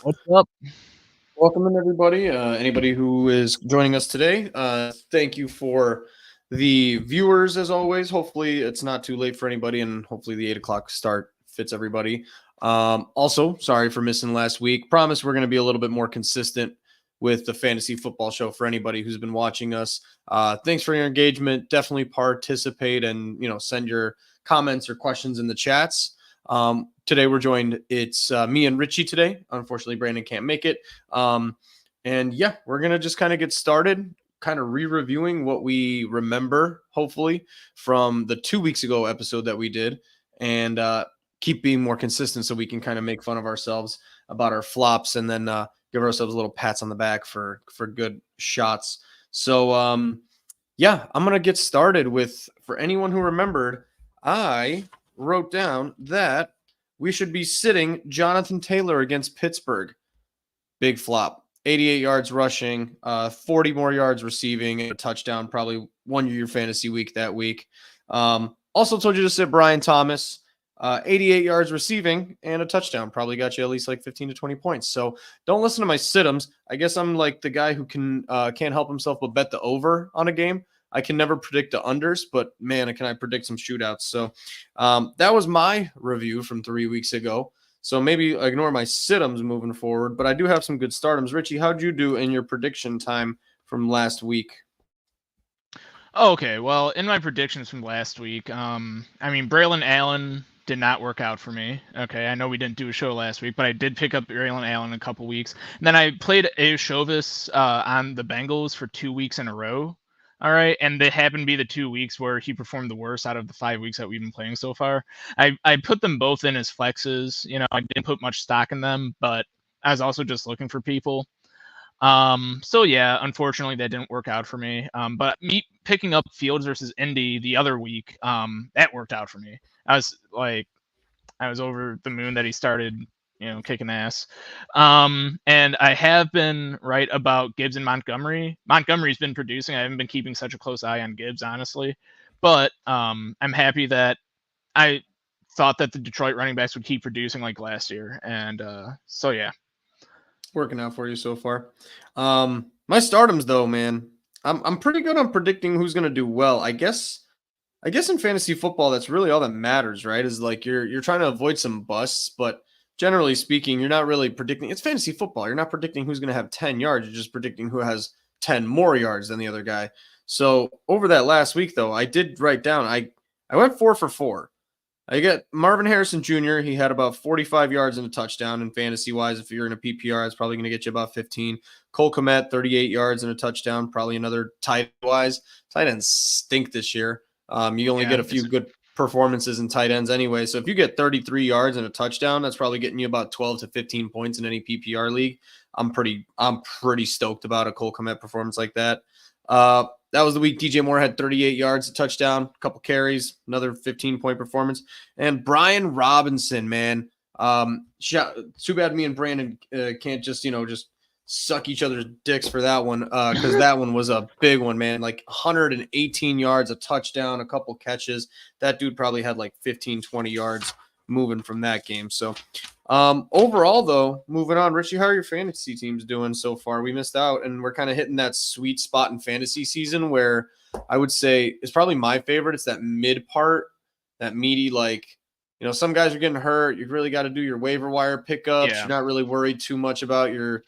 What's up? Welcome in, everybody. Anybody who is joining us today, thank you for the viewers as always. Hopefully, it's not too late for anybody, and hopefully, the 8 o'clock start fits everybody. Also, sorry for missing last week. Promise we're going to be a little bit more consistent with the fantasy football show for anybody who's been watching us. Thanks for your engagement. Definitely participate and send your comments or questions in the chats. Today we're joined. It's me and Richie today. Unfortunately, Brandon can't make it. Um, and yeah, we're gonna just kind of get started, kind of re-reviewing what we remember, hopefully, from the 2 weeks ago episode that we did, and keep being more consistent so we can kind of make fun of ourselves about our flops, and then give ourselves little pats on the back for good shots. So yeah, I'm gonna get started with, for anyone who remembered, I wrote down that we should be sitting Jonathan Taylor against Pittsburgh. Big flop. 88 yards rushing, 40 more yards receiving, and a touchdown. Probably won your fantasy week that week. Also told you to sit Brian Thomas. 88 yards receiving and a touchdown. Probably got you at least like 15 to 20 points. So don't listen to my sit-ems. I guess I'm like the guy who can't help himself but bet the over on a game. I can never predict the unders, but man, can I predict some shootouts. So that was my review from 3 weeks ago. So maybe ignore my sit-ems moving forward, but I do have some good startums. Richie, how'd you do in your prediction time from last week? Okay, well, in my predictions from last week, Braylon Allen did not work out for me. Okay, I know we didn't do a show last week, but I did pick up Braylon Allen in a couple weeks. And then I played Shovis on the Bengals for 2 weeks in a row. All right, and they happened to be the 2 weeks where he performed the worst out of the 5 weeks that we've been playing so far. I put them both in as flexes. I didn't put much stock in them, but I was also just looking for people. So yeah, unfortunately that didn't work out for me. But me picking up Fields versus Indy the other week, that worked out for me. I was like, I was over the moon that he started, kicking ass. And I have been right about Gibbs and Montgomery. Montgomery's been producing. I haven't been keeping such a close eye on Gibbs, honestly. But I'm happy that I thought that the Detroit running backs would keep producing like last year. And so yeah. Working out for you so far. My startums though, man, I'm pretty good on predicting who's gonna do well. I guess in fantasy football, that's really all that matters, right? Is like you're trying to avoid some busts, but generally speaking, you're not really predicting. It's fantasy football. You're not predicting who's gonna have 10 yards. You're just predicting who has 10 more yards than the other guy. So over that last week, though, I did write down. I went 4 for 4. I get Marvin Harrison Jr. He had about 45 yards and a touchdown. In fantasy wise, if you're in a PPR, it's probably going to get you about 15. Cole Kmet, 38 yards and a touchdown. Probably another tight wise. Tight ends stink this year. You only Yeah, get a few good performances in tight ends anyway. So if you get 33 yards and a touchdown, that's probably getting you about 12 to 15 points in any PPR league. I'm pretty stoked about a Cole Kmet performance like that. That was the week DJ Moore had 38 yards, a touchdown, a couple carries, another 15-point performance. And Brian Robinson, man, too bad me and Brandon can't just suck each other's dicks for that one, because that one was a big one, man. Like 118 yards, a touchdown, a couple catches. That dude probably had like 15, 20 yards moving from that game. So overall, though, moving on, Richie, how are your fantasy teams doing so far? We missed out, and we're kind of hitting that sweet spot in fantasy season where I would say it's probably my favorite. It's that mid part, that meaty, like, some guys are getting hurt. You really got to do your waiver wire pickups. yeah. You're not really worried too much about your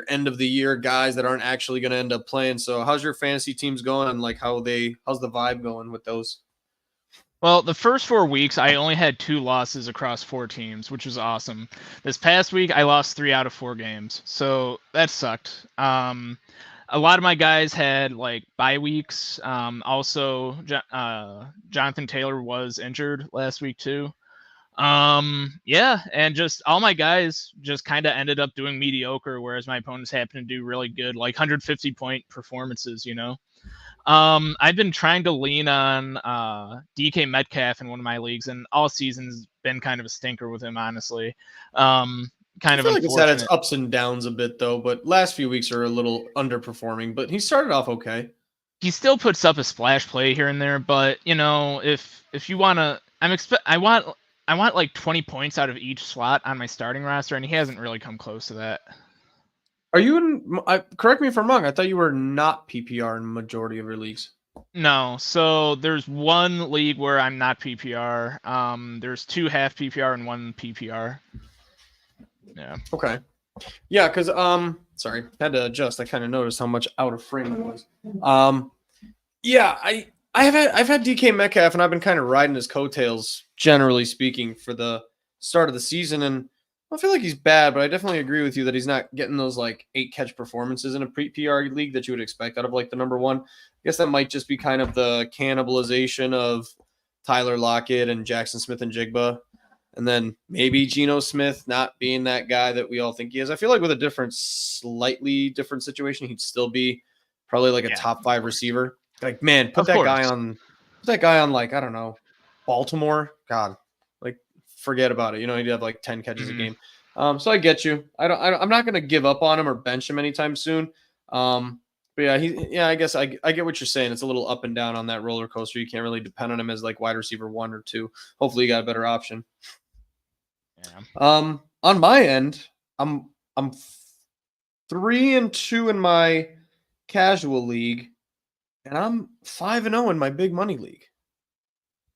end of the year guys that aren't actually going to end up playing. So how's your fantasy teams going, and like how's the vibe going with those? Well, the first 4 weeks, I only had 2 losses across 4 teams, which was awesome. This past week, I lost 3 out of 4 games, so that sucked. A lot of my guys had like bye weeks. Also, Jonathan Taylor was injured last week too. Yeah, and just all my guys just kind of ended up doing mediocre, whereas my opponents happened to do really good, like 150-point performances. I've been trying to lean on DK Metcalf in one of my leagues, and all season's been kind of a stinker with him, honestly. I Kind of feel like it's had its unfortunate. ups and downs a bit though, but last few weeks are a little underperforming. But he started off okay. He still puts up a splash play here and there, but if you want to, I want like 20 points out of each slot on my starting roster, and he hasn't really come close to that. Are you in? Correct me if I'm wrong. I thought you were not PPR in majority of your leagues. No, so there's one league where I'm not PPR. There's 2 half PPR and 1 PPR. Yeah. Okay. Yeah, because sorry, had to adjust. I kind of noticed how much out of frame it was. Yeah, I've had DK Metcalf, and I've been kind of riding his coattails, generally speaking, for the start of the season. And I don't feel like he's bad, but I definitely agree with you that he's not getting those like 8-catch performances in a pre-PR league that you would expect out of like the number one. I guess that might just be kind of the cannibalization of Tyler Lockett and Jackson Smith and Jigba. And then maybe Geno Smith not being that guy that we all think he is. I feel like with a slightly different situation, he'd still be probably like a top 5 receiver. Like, man, put that guy on like, I don't know, Baltimore. God, like forget about it. You know, he'd have like 10 catches a game. So I get you. I'm not gonna give up on him or bench him anytime soon. But yeah, I guess I get what you're saying. It's a little up and down on that roller coaster. You can't really depend on him as like wide receiver 1 or 2. Hopefully you got a better option. Yeah. On my end, I'm 3-2 in my casual league, and I'm 5-0 in my big money league.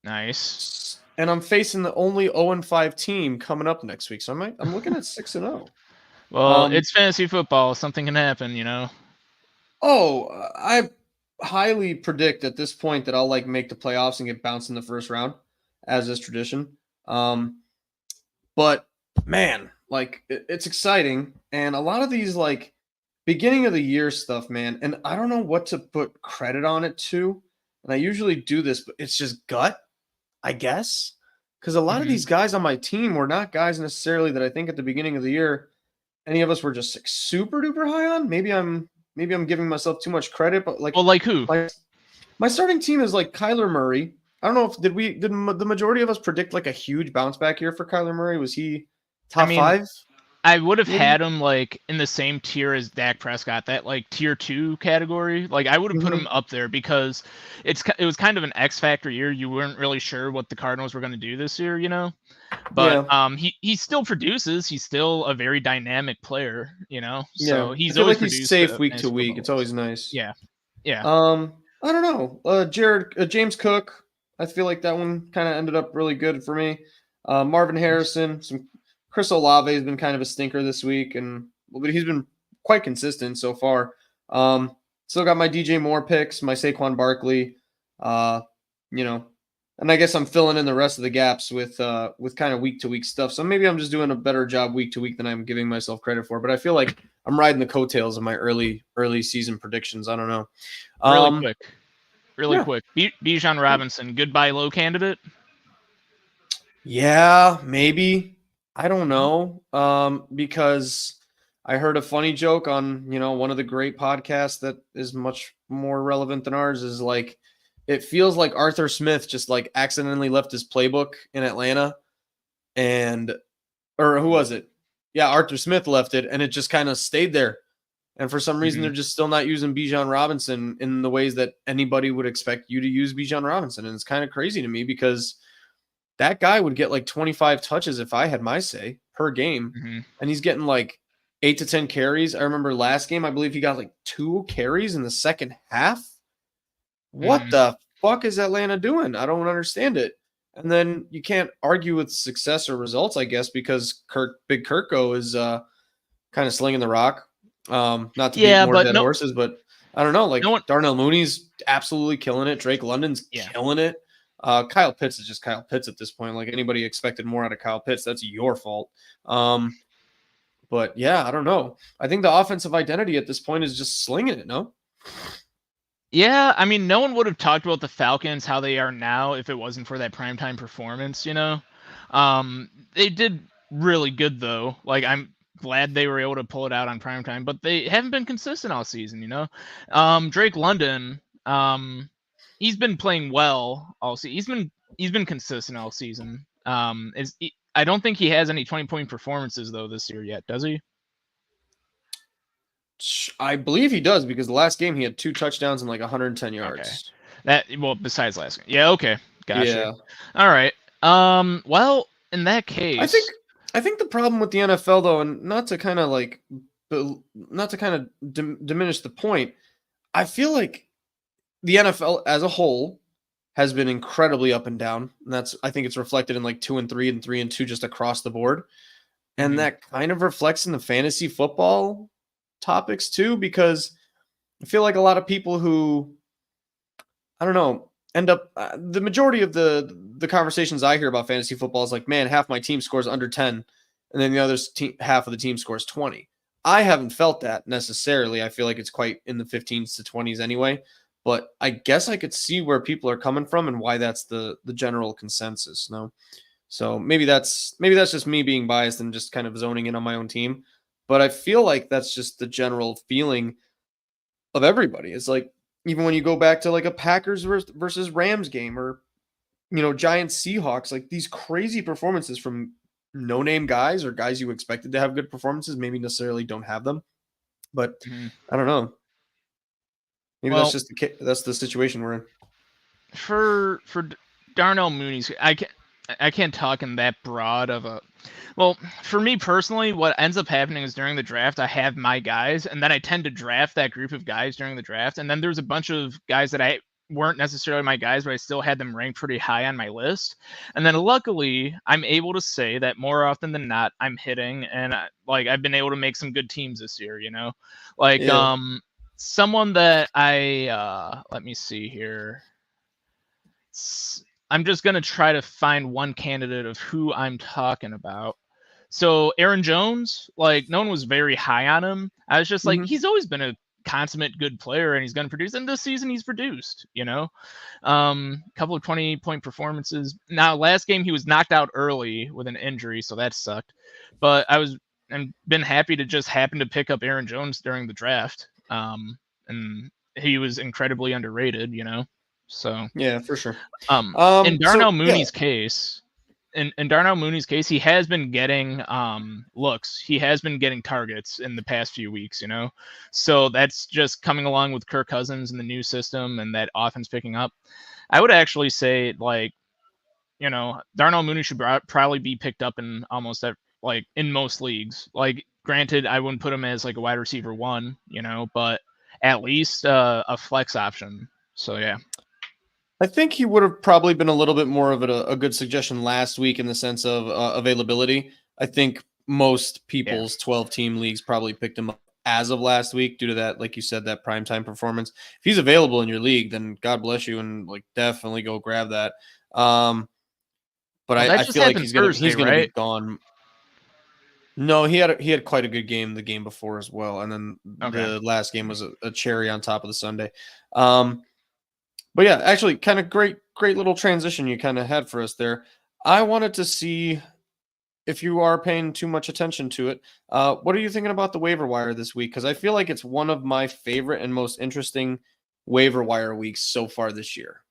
Nice. And I'm facing the only 0-5 team coming up next week, so I'm looking at 6-0. Well, it's fantasy football. Something can happen, you know. Oh, I highly predict at this point that I'll like make the playoffs and get bounced in the first round, as is tradition. But man, like it's exciting, and a lot of these like beginning of the year stuff, man. And I don't know what to put credit on it to. And I usually do this, but it's just gut, I guess, because a lot of these guys on my team were not guys necessarily that I think at the beginning of the year any of us were just like super duper high on. Maybe I'm giving myself too much credit, but like, well, like who? My starting team is like Kyler Murray. I don't know if did the majority of us predict like a huge bounce back here for Kyler Murray? Was he top 5? I would have had him like in the same tier as Dak Prescott, that like tier 2 category. Like I would have put him up there because it was kind of an X factor year. You weren't really sure what the Cardinals were going to do this year, you know. But he still produces. He's still a very dynamic player, you know. So he's always like he's safe week to week. It's always nice. Yeah. I don't know. James Cook. I feel like that one kind of ended up really good for me. Marvin Harrison. Chris Olave has been kind of a stinker this week, but he's been quite consistent so far. Still got my DJ Moore picks, my Saquon Barkley. And I guess I'm filling in the rest of the gaps with kind of week to week stuff. So maybe I'm just doing a better job week to week than I'm giving myself credit for. But I feel like I'm riding the coattails of my early season predictions. I don't know. Really quick. Bijan Robinson, goodbye low candidate. Yeah, maybe. I don't know. Because I heard a funny joke on one of the great podcasts that is much more relevant than ours. Is like, it feels like Arthur Smith just like accidentally left his playbook in Atlanta, or who was it? Yeah, Arthur Smith left it, and it just kind of stayed there. And for some reason, they're just still not using Bijan Robinson in the ways that anybody would expect you to use Bijan Robinson. And it's kind of crazy to me because that guy would get like 25 touches if I had my say per game. And he's getting like 8 to 10 carries. I remember last game, I believe he got like 2 carries in the second half. What the fuck is Atlanta doing? I don't understand it. And then you can't argue with success or results, I guess, because Big Kirko is kind of slinging the rock. Not to beat more dead horses, but I don't know. Like Darnell Mooney's absolutely killing it. Drake London's killing it. Kyle Pitts is just Kyle Pitts at this point. Like anybody expected more out of Kyle Pitts, that's your fault. But yeah, I don't know. I think the offensive identity at this point is just slinging it. No. Yeah, I mean, no one would have talked about the Falcons how they are now if it wasn't for that primetime performance, you know? They did really good, though. Like, I'm glad they were able to pull it out on primetime, but they haven't been consistent all season, you know? Drake London, he's been playing well all season. He's been consistent all season. I don't think he has any 20-point performances, though, this year yet, does he? I believe he does because the last game he had 2 touchdowns and like 110 yards. Okay. Besides last game. Yeah, okay. Gotcha. Yeah. All right. Well, in that I think case, I think the problem with the NFL though, and not to kind of like, not to kind of diminish the point, I feel like the NFL as a whole has been incredibly up and down. And that's I think it's reflected in like 2-3 and 3-2 just across the board. And mhm, that kind of reflects in the fantasy football topics too, because I feel like a lot of people who I don't know end up the majority of the conversations I hear about fantasy football is like, man, half my team scores under 10, and then the other half of the team scores 20. I haven't felt that necessarily. I feel like it's quite in the 15s to 20s anyway. But I guess I could see where people are coming from and why that's the general consensus. No, so maybe that's just me being biased and just kind of zoning in on my own team. But I feel like that's just the general feeling of everybody. It's like even when you go back to like a Packers versus Rams game or Giants Seahawks, like these crazy performances from no name guys or guys you expected to have good performances maybe necessarily don't have them. But mhm. I don't know. Maybe that's Well, just that's the situation we're in. for Darnell Mooney's, I can't talk in that broad of a. Well, for me personally, what ends up happening is during the draft, I have my guys, and then I tend to draft that group of guys during the draft, and then there's a bunch of guys that I weren't necessarily my guys, but I still had them ranked pretty high on my list. And then luckily, I'm able to say that more often than not, I'm hitting, and like I've been able to make some good teams this year. Like Yeah. someone that I let me see here. I'm just gonna try to find one candidate of who I'm talking about. So Aaron Jones, like no one was very high on him. I was just like, Hmm. he's always been a consummate good player and he's going to produce. And this season he's produced, couple of 20-point performances. Now last game he was knocked out early with an injury, so that sucked. But and been happy to just happen to pick up Aaron Jones during the draft. And he was incredibly underrated. So Yeah, for sure. in So Darnell yeah, Mooney's case, in Darnell Mooney's case, he has been getting looks. He has been getting targets in the past few weeks. So that's just coming along with Kirk Cousins and the new system and that offense picking up. I would actually say Darnell Mooney should probably be picked up in like in most leagues. Like granted, I wouldn't put him as like a wide receiver one, but at least a flex option. So yeah. I think he would have probably been a little bit more of a good suggestion last week in the sense of availability. I think most Yeah. people's 12-team leagues probably picked him up as of last week due to that, like you said, that primetime performance. If he's available in your league, then God bless you and like definitely go grab that. But Well, I, that I just feel like happened he's gonna Thursday, he's gonna be right? gone. No, he had quite a good game the game before as well, and then Okay. the last game was a cherry on top of the Sunday. Um, but yeah, actually, kind of great little transition you kind of had for us there. I wanted to see if you are paying too much attention to it. What are you thinking about the waiver wire this week? Because I feel like it's one of my favorite and most interesting waiver wire weeks so far this year.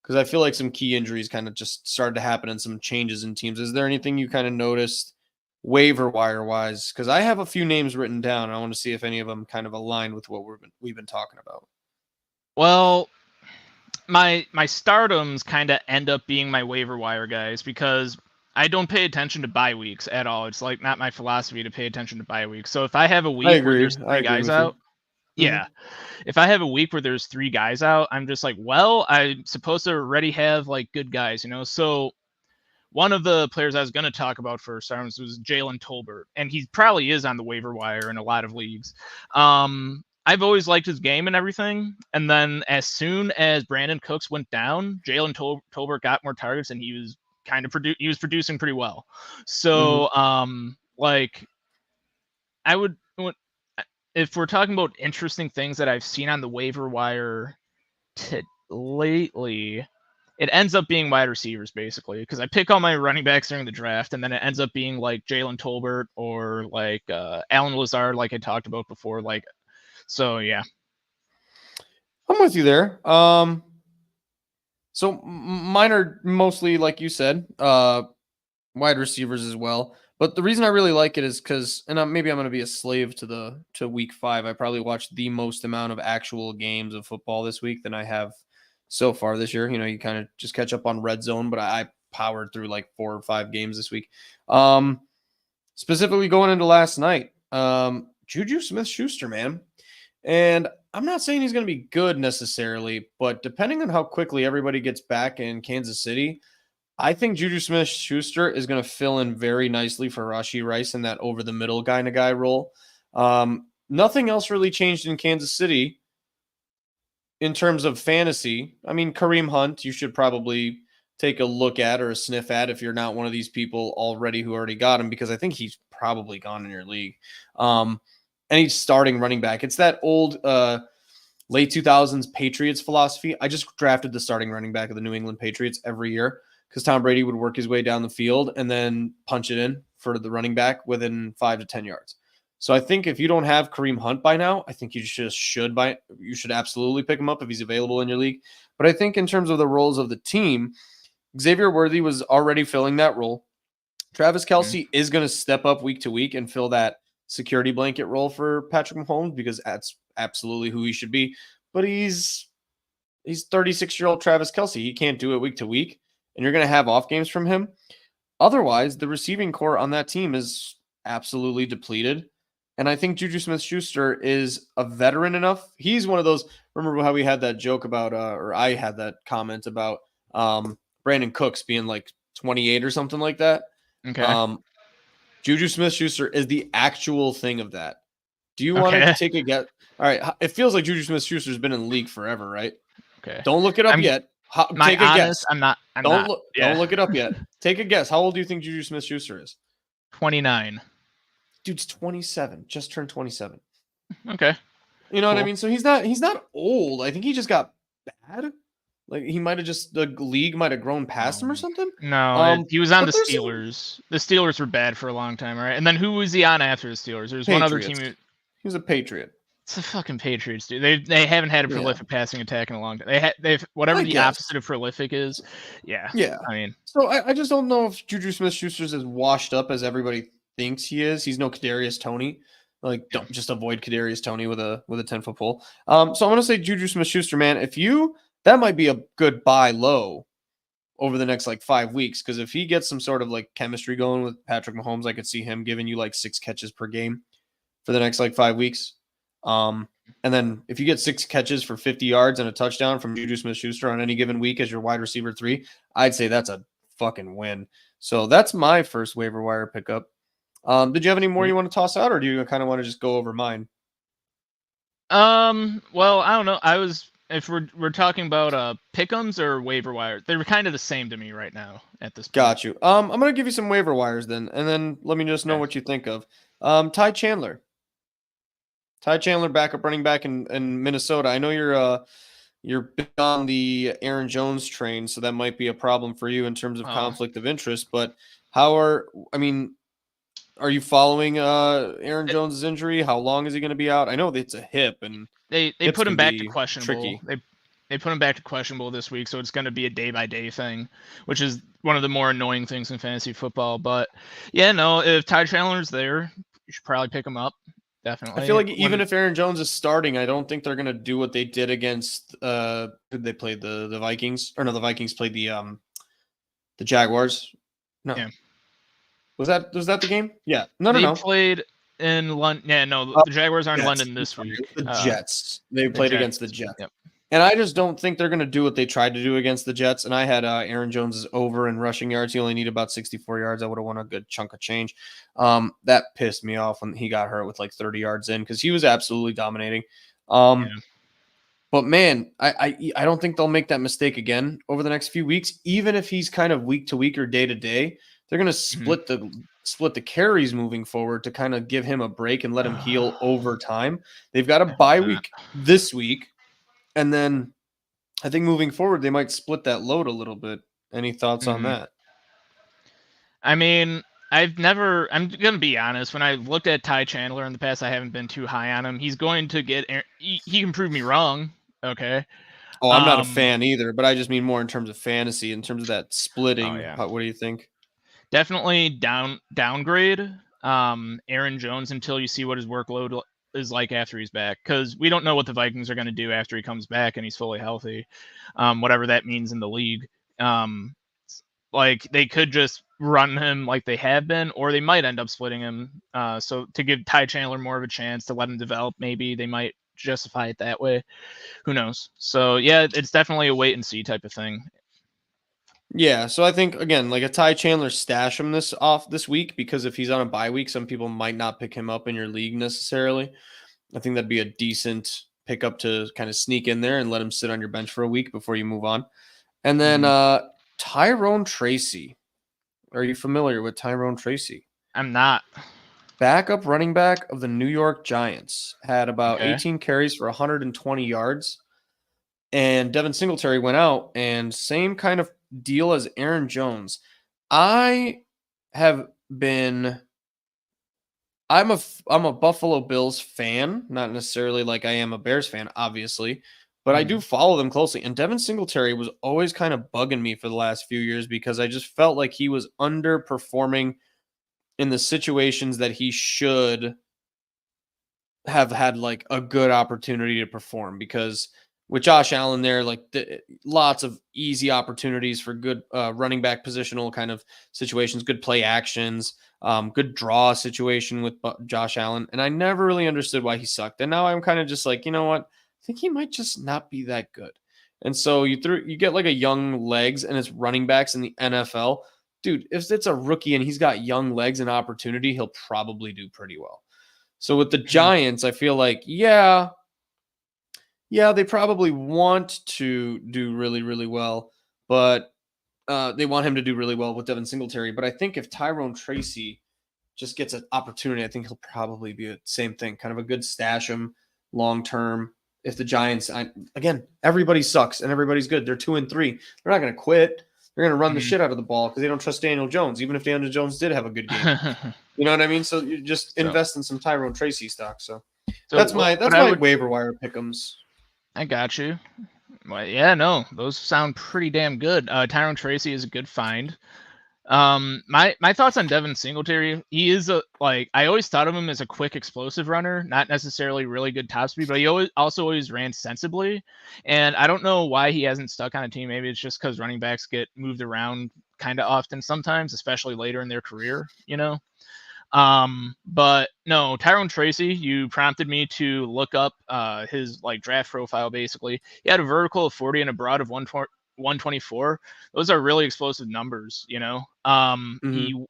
Because I feel like some key injuries kind of just started to happen and some changes in teams. Is there anything you kind of noticed waiver wire wise? Because I have a few names written down. And I want to see if any of them kind of align with what we've been talking about. Well, my stardoms kind of end up being my waiver wire guys because I don't pay attention to bye weeks at all. It's like not my philosophy to pay attention to bye weeks. So if I have a I week where agree. there's I three agree guys with you. out, Hmm. yeah. If I have a week where there's three guys out, I'm just like, well, I'm supposed to already have like good guys. So one of the players I was going to talk about for Stars was Jalen Tolbert, and he probably is on the waiver wire in a lot of leagues. I've always liked his game and everything, and then as soon as Brandon Cooks went down, Jalen Tolbert got more targets, and he was he was producing pretty well. Hmm. So, like I would, if we're talking about interesting things that I've seen on the waiver wire lately, it ends up being wide receivers basically because I pick all my running backs during the draft, and then it ends up being like Jalen Tolbert or like Alan Lazard, like I talked about before. Like, so yeah. I'm with you there. So mine are mostly like you said, wide receivers as well. But the reason I really like it is because, and maybe I'm going to be a slave to week 5. I probably watched the most amount of actual games of football this week than I have so far this year. You kind of just catch up on red zone, but I powered through like 4 or 5 games this week. Specifically going into last night, Juju Smith-Schuster, man. And I'm not saying he's going to be good necessarily, but depending on how quickly everybody gets back in Kansas City, I think Juju Smith-Schuster is going to fill in very nicely for Rashee Rice in that over-the-middle guy role. Nothing else really changed in Kansas City in terms of fantasy. I mean, Kareem Hunt, you should probably take a look at or a sniff at if you're not one of these people already who already got him, because I think he's probably gone in your league. Any starting running back. It's that old late 2000s Patriots philosophy. I just drafted the starting running back of the New England Patriots every year because Tom Brady would work his way down the field and then punch it in for the running back within 5 to 10 yards. So I think if you don't have Kareem Hunt by now, I think you should absolutely pick him up if he's available in your league. But I think in terms of the roles of the team, Xavier Worthy was already filling that role. Travis Kelce is going to step up week to week and fill that security blanket role for Patrick Mahomes because that's absolutely who he should be. But he's 36-year-old Travis Kelce. He can't do it week to week, and you're going to have off games from him. Otherwise, the receiving core on that team is absolutely depleted. And I think Juju Smith-Schuster is a veteran enough. He's one of those. Remember how we had that joke about, or I had that comment about Brandon Cooks being like 28 or something like that. Okay. Juju Smith-Schuster is the actual thing of that. Do you want to take a guess? All right. It feels like Juju Smith-Schuster's been in the league forever, right? Okay. Don't look it up yet. Take a guess. Don't look it up yet. Take a guess. How old do you think Juju Smith-Schuster is? 29. Dude's 27. Just turned 27. Okay. You know what I mean? So he's not old. I think he just got bad. Like he might have the league might have grown past him or something. No, he was on the Steelers. The Steelers were bad for a long time, right? And then who was he on after the Steelers? There's one other team. He was a Patriot. It's the fucking Patriots, dude. They haven't had a prolific passing attack in a long time. They've whatever the opposite of prolific is. Yeah. Yeah. I mean, so I just don't know if Juju Smith-Schuster's as washed up as everybody thinks he is. He's no Kadarius Toney. Like, don't just avoid Kadarius Toney with a 10-foot pole. So I'm gonna say Juju Smith-Schuster, man. That might be a good buy low over the next like 5 weeks, because if he gets some sort of like chemistry going with Patrick Mahomes, I could see him giving you like 6 catches per game for the next like 5 weeks. And then if you get 6 catches for 50 yards and a touchdown from Juju Smith-Schuster on any given week as your wide receiver 3, I'd say that's a fucking win. So that's my first waiver wire pickup. Did you have any more you want to toss out, or do you kind of want to just go over mine? Well, I don't know. If we're talking about pick'ems or waiver wire, they're kind of the same to me right now at this point. Got you. I'm gonna give you some waiver wires then, and then let me just know what you think of. Ty Chandler, backup running back in Minnesota. I know you're big on the Aaron Jones train, so that might be a problem for you in terms of conflict of interest. But are you following Aaron Jones' injury? How long is he going to be out? I know it's a hip, and they put him back to questionable. They put him back to questionable this week, so it's going to be a day-by-day thing, which is one of the more annoying things in fantasy football. But yeah, no, if Ty Chandler's there, you should probably pick him up. Definitely. I feel like even if Aaron Jones is starting, I don't think they're going to do what they did against they played the Vikings, or no, the Vikings played the Jaguars. No. Yeah. Was that the game? Yeah. No. They played in London. Yeah, no, the Jaguars are in London this week. The Jets. They played against the Jets. Yep. And I just don't think they're going to do what they tried to do against the Jets. And I had Aaron Jones over in rushing yards. He only needed about 64 yards. I would have won a good chunk of change. That pissed me off when he got hurt with like 30 yards in, because he was absolutely dominating. But man, I don't think they'll make that mistake again over the next few weeks. Even if he's kind of week to week or day to day, they're going to split the carries moving forward to kind of give him a break and let him heal over time. They've got a bye week this week. And then I think moving forward, they might split that load a little bit. Any thoughts on that? I mean, I'm going to be honest. When I looked at Ty Chandler in the past, I haven't been too high on him. He's going to he can prove me wrong. Okay. Oh, I'm not a fan either, but I just mean more in terms of fantasy, in terms of that splitting. Oh, yeah. What do you think? Definitely downgrade Aaron Jones until you see what his workload is like after he's back, because we don't know what the Vikings are going to do after he comes back and he's fully healthy, whatever that means in the league. like they could just run him like they have been, or they might end up splitting him. So to give Ty Chandler more of a chance to let him develop, maybe they might justify it that way. Who knows? So yeah, it's definitely a wait and see type of thing. Yeah, so I think again, like a Ty Chandler, stash him this week because if he's on a bye week, some people might not pick him up in your league necessarily. I think that'd be a decent pickup to kind of sneak in there and let him sit on your bench for a week before you move on. And then Mm, Tyrone Tracy. Are you familiar with Tyrone Tracy? I'm not. Backup running back of the New York Giants. Had about Okay. 18 carries for 120 yards. And Devin Singletary went out, and same kind of deal as Aaron Jones. I have been I'm a Buffalo Bills fan, not necessarily like I am a Bears fan, obviously, but I do Mhm. follow them closely. And Devin Singletary was always kind of bugging me for the last few years because I just felt like he was underperforming in the situations that he should have had like a good opportunity to perform because with Josh Allen there, like lots of easy opportunities for good running back positional kind of situations, good play actions, good draw situation with Josh Allen. And I never really understood why he sucked. And now I'm kind of just like, you know what? I think he might just not be that good. And so you get like a young legs and it's running backs in the NFL. Dude, if it's a rookie and he's got young legs and opportunity, he'll probably do pretty well. So with the Mhm. Giants, I feel like, yeah, they probably want to do really, really well, but they want him to do really well with Devin Singletary. But I think if Tyrone Tracy just gets an opportunity, I think he'll probably be the same thing, kind of a good stash him long term. If the Giants, again, everybody sucks and everybody's good. They're 2-3. They're not going to quit. They're going to run the Mhm. shit out of the ball because they don't trust Daniel Jones, even if Daniel Jones did have a good game. You know what I mean? So you just so invest in some Tyrone Tracy stock. So so what that's I my would waiver wire pickums. I got you. Well, yeah, no, those sound pretty damn good. Tyrone Tracy is a good find. My thoughts on Devin Singletary. He is a like I always thought of him as a quick, explosive runner, not necessarily really good top speed, but he always ran sensibly. And I don't know why he hasn't stuck on a team. Maybe it's just because running backs get moved around kind of often sometimes, especially later in their career. You know. But no, Tyrone Tracy, you prompted me to look up his like draft profile basically. He had a vertical of 40 and a broad of 124. Those are really explosive numbers, you know. Mm-hmm. He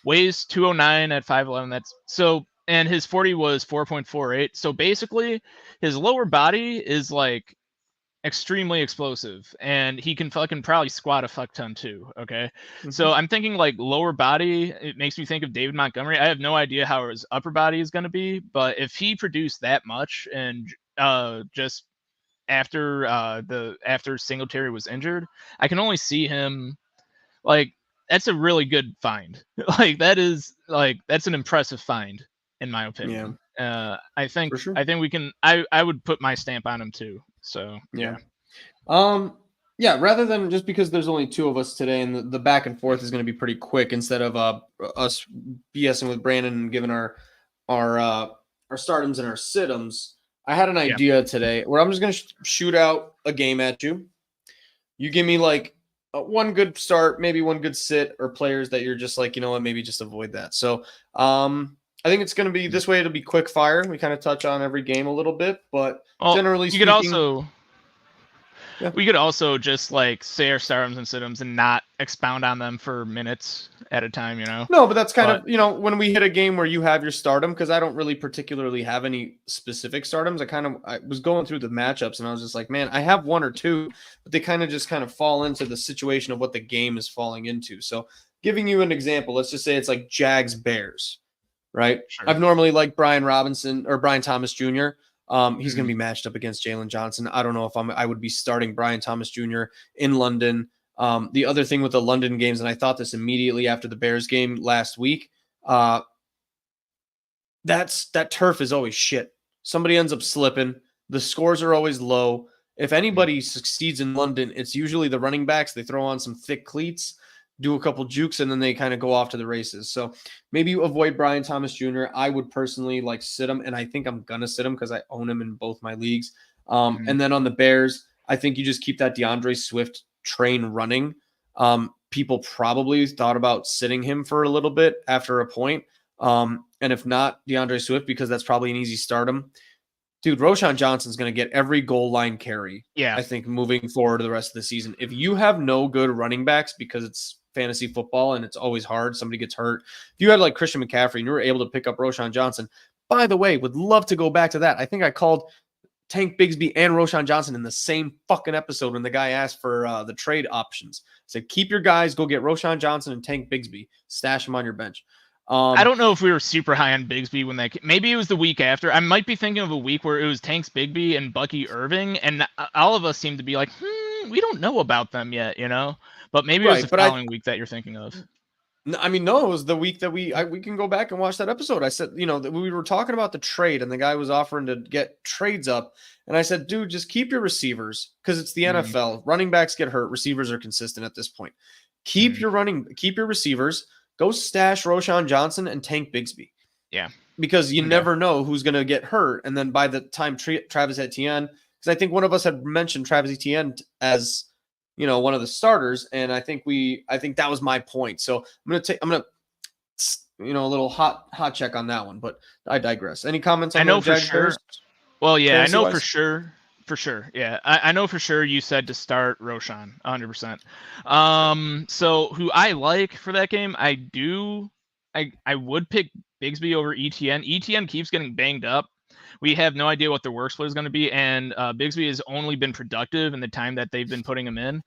weighs 209 at 5'11. That's so and his 40 was 4.48. So basically his lower body is like extremely explosive and he can fucking probably squat a fuck ton too. Okay. Mm-hmm. So I'm thinking like lower body, it makes me think of David Montgomery. I have no idea how his upper body is going to be, but if he produced that much and just after Singletary was injured, I can only see him like that's a really good find. That's an impressive find in my Yeah, opinion. I for think sure. I think we can I would put my stamp on him too. So, Yeah. yeah. Um, yeah, rather than just because there's only two of us today and the back and forth is going to be pretty quick instead of us BSing with Brandon and giving our uh our startums and our situms. I had an Yeah. idea today where I'm just going to shoot out a game at you. You give me like one good start, maybe one good sit, or players that you're just like, you know what, maybe just avoid that. So, I think it's going to be this way. It'll be quick fire. We kind of touch on every game a little bit, but Well, generally you could speaking, also yeah. we could also just like say our starums and situms and not expound on them for minutes at a time, you know. No, but that's kind But of, when we hit a game where you have your stardom, because I don't really particularly have any specific stardoms. I was going through the matchups and I was just like, man, I have one or two, but they kind of just kind of fall into the situation of what the game is falling into. So giving you an example, let's just say it's like Jags Bears, right? sure. I've normally liked Brian Robinson or Brian Thomas Jr. He's going to Mhm. be matched up against Jalen Johnson. I don't know if I would be starting Brian Thomas Jr. in London. The other thing with the London games, and I thought this immediately after the Bears game last week, uh, that turf is always shit. Somebody ends up slipping. The scores are always low. If Mhm. anybody succeeds in London, it's usually the running backs. They throw on some thick cleats, do a couple jukes, and then they kind of go off to the races. So maybe you avoid Brian Thomas Jr. I would personally like sit him, and I think I'm gonna sit him because I own him in both my leagues. Mhm. And then on the Bears, I think you just keep that DeAndre Swift train running. people probably thought about sitting him for a little bit after a point. And if not, DeAndre Swift, because that's probably an easy stardom. Dude, Roschon Johnson's going to get every goal line carry, Yeah. I think, moving forward to the rest of the season. If you have no good running backs, because it's fantasy football and it's always hard, somebody gets hurt. If you had like Christian McCaffrey and you were able to pick up Roschon Johnson, by the way, would love to go back to that. I think I called Tank Bigsby and Roschon Johnson in the same fucking episode when the guy asked for the trade options. I said, keep your guys, go get Roschon Johnson and Tank Bigsby. Stash them on your bench. I don't know if we were super high on Bigsby when that. Maybe it was the week after. I might be thinking of a week where it was Tanks Bigsby and Bucky Irving, and all of us seem to be like, we don't know about them yet, you know. But maybe it was the following week that you're thinking of. I mean, no, it was the week that we can go back and watch that episode. I said, that we were talking about the trade, and the guy was offering to get trades up, and I said, dude, just keep your receivers because it's the NFL. Running backs get hurt, receivers are consistent at this point. Keep your receivers. Go stash Roschon Johnson and Tank Bigsby. Yeah. Because you never know who's going to get hurt. And then by the time Travis Etienne, because I think one of us had mentioned Travis Etienne as, one of the starters. And I think that was my point. So I'm going to a little hot check on that one, but I digress. Any comments on I know the for sure. Well, yeah, I know for sure. For sure. Yeah. I know for sure you said to start Roschon 100%. So who I like for that game, I would pick Bigsby over ETN. ETN keeps getting banged up. We have no idea what their work split is going to be, and Bigsby has only been productive in the time that they've been putting him in.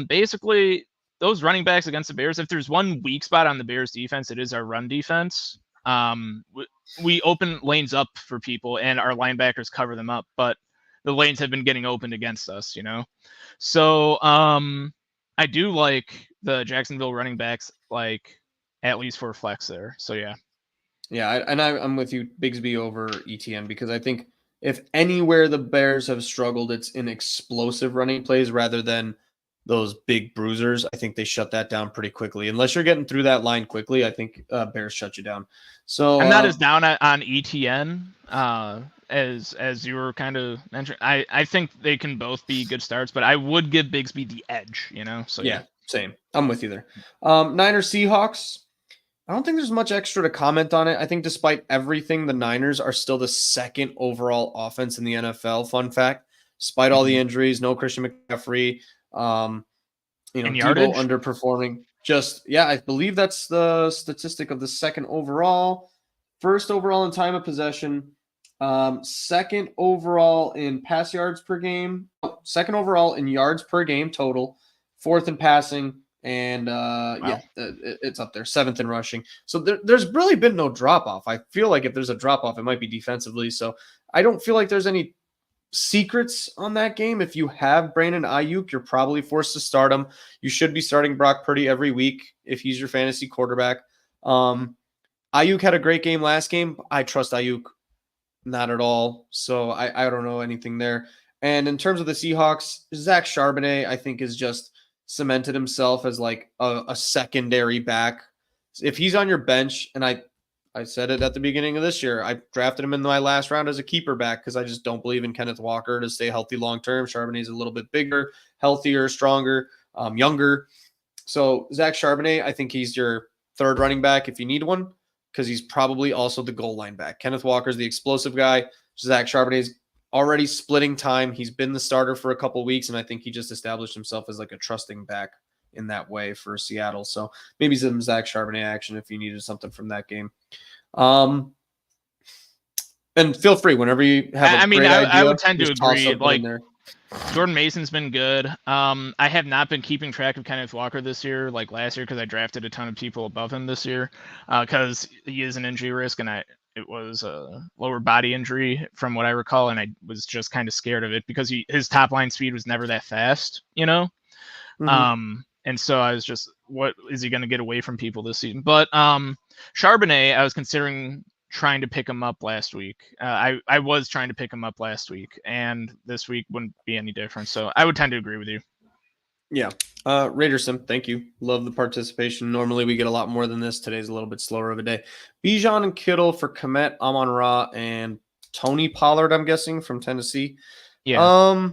Basically, those running backs against the Bears, if there's one weak spot on the Bears defense, it is our run defense. We open lanes up for people, and our linebackers cover them up, but the lanes have been getting opened against us, So I do like the Jacksonville running backs, like at least for flex there. So yeah. Yeah, I'm with you, Bigsby over ETN, because I think if anywhere the Bears have struggled, it's in explosive running plays rather than those big bruisers. I think they shut that down pretty quickly. Unless you're getting through that line quickly, I think Bears shut you down. So I'm not as down on ETN as you were kind of mentioning. I think they can both be good starts, but I would give Bigsby the edge, So yeah, same. I'm with you there. Niners Seahawks. I don't think there's much extra to comment on it. I think despite everything, the Niners are still the second overall offense in the NFL. Fun fact, despite all the injuries, no Christian McCaffrey, Debo underperforming. I believe that's the statistic of the second overall. First overall in time of possession. Second overall in pass yards per game. Second overall in yards per game total. Fourth in passing. And it's up there, seventh in rushing. So there's really been no drop off. I feel like if there's a drop off, it might be defensively. So I don't feel like there's any secrets on that game. If you have Brandon Ayuk, you're probably forced to start him. You should be starting Brock Purdy every week if he's your fantasy quarterback. Ayuk had a great game last game. I trust Ayuk not at all. So I don't know anything there. And in terms of the Seahawks, Zach Charbonnet, I think, is just cemented himself as like a secondary back. If he's on your bench, and I said it at the beginning of this year, I drafted him in my last round as a keeper back because I just don't believe in Kenneth Walker to stay healthy long term. Charbonnet's a little bit bigger, healthier, stronger, younger. So Zach Charbonnet, I think he's your third running back if you need one, because he's probably also the goal line back. Kenneth Walker's the explosive guy. Zach Charbonnet's already splitting time. He's been the starter for a couple of weeks, and I think he just established himself as like a trusting back in that way for Seattle. So maybe some Zach Charbonnet action if you needed something from that game. And feel free whenever you have a great idea. I would tend to agree. Like Jordan Mason's been good. I have not been keeping track of Kenneth Walker this year, like last year, because I drafted a ton of people above him this year, because he is an injury risk, and it was a lower body injury from what I recall, and I was just kind of scared of it because his top line speed was never that fast, And so I was just, what is he going to get away from people this season? But Charbonnet, I was considering trying to pick him up last week. I was trying to pick him up last week, and this week wouldn't be any different. So I would tend to agree with you. Yeah. Raiderson, thank you. Love the participation. Normally we get a lot more than this. Today's a little bit slower of a day. Bijan and Kittle for Komet, Amon-Ra, and Tony Pollard, I'm guessing, from Tennessee. Yeah.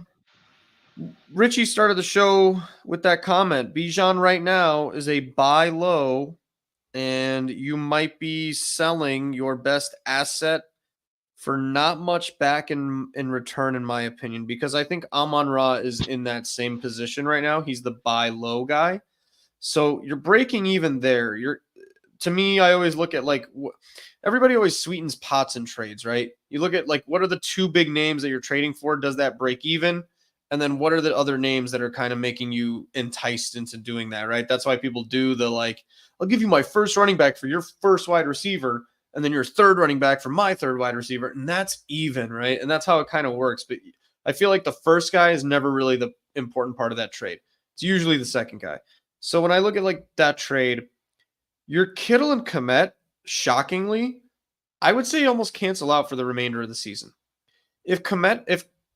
Richie started the show with that comment. Bijan right now is a buy low, and you might be selling your best asset for not much back in return, in my opinion, because I think Amon Ra is in that same position right now. He's the buy low guy. So you're breaking even there. You're to me, I always look at like everybody always sweetens pots and trades, right? You look at like what are the two big names that you're trading for? Does that break even? And then what are the other names that are kind of making you enticed into doing that, right? That's why people do the like, I'll give you my first running back for your first wide receiver, and then your third running back for my third wide receiver, and that's even, right? And that's how it kind of works. But I feel like the first guy is never really the important part of that trade. It's usually the second guy. So when I look at like that trade, your Kittle and Komet, shockingly, I would say almost cancel out for the remainder of the season. If